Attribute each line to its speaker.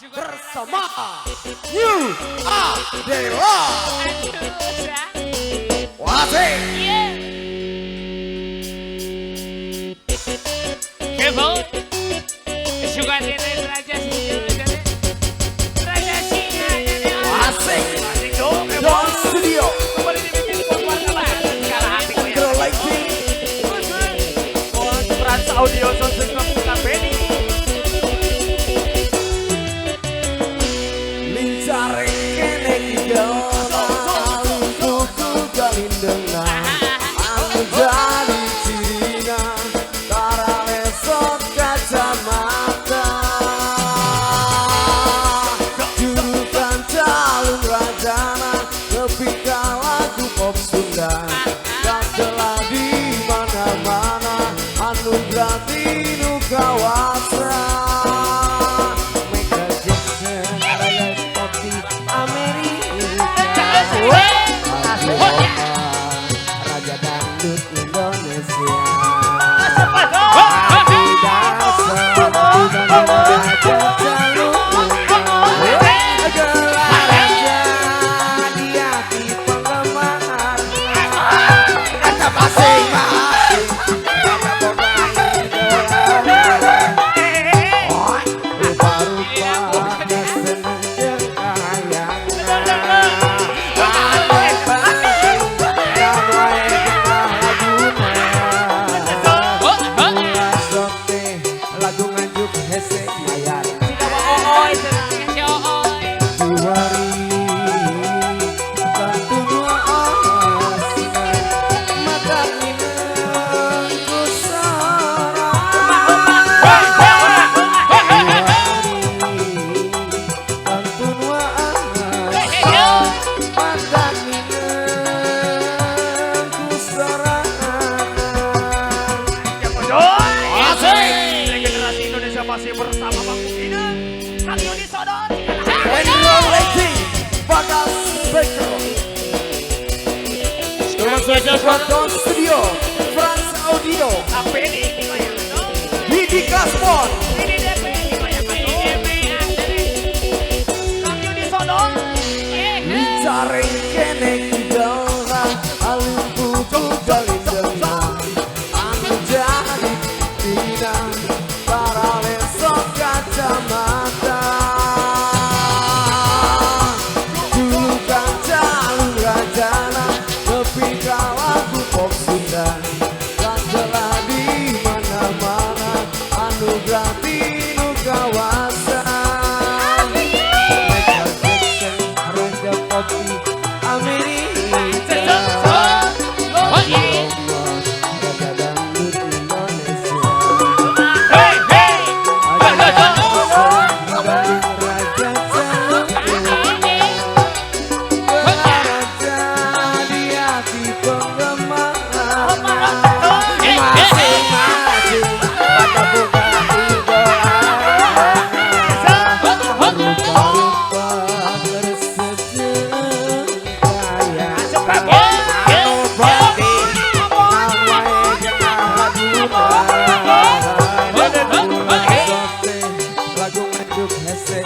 Speaker 1: bersama New Adela. Wasik.
Speaker 2: Kevo. Suka dene Raja Singa. Raja Singa.
Speaker 1: Wasik. Don Studio.
Speaker 2: Kembali dibikin wartawan. Kalah hati gue.
Speaker 1: Girl like me.
Speaker 2: Trans Audio Sound System Company.
Speaker 1: Lincare kene gila Kuku galin dengan Anu jadi cirina Tara lesot kacamata Jurukan calon rajana Kepika lagu pop Sunda Dan telah di mana-mana Anugerah tinu kawasan Raja Dangdut Indonesia.
Speaker 2: Masih bersama Bang Bukina Radio Disodot
Speaker 1: Lady Bagas Baker Don Studio France Audio
Speaker 2: APD
Speaker 1: Didi Kasmon
Speaker 2: Radio Disodot
Speaker 1: Lincare kene gila Alim putu galin dengan Anu jadi bidang Para lesok kacamata Julukan calon rajana Kepika lagu pop Sunda Dan telah di mana-mana Anugerah tinu kawasan Michael Jackson, Raja Popi Amerika Raja Dangdut Indonesia Lagu ngaduk hesek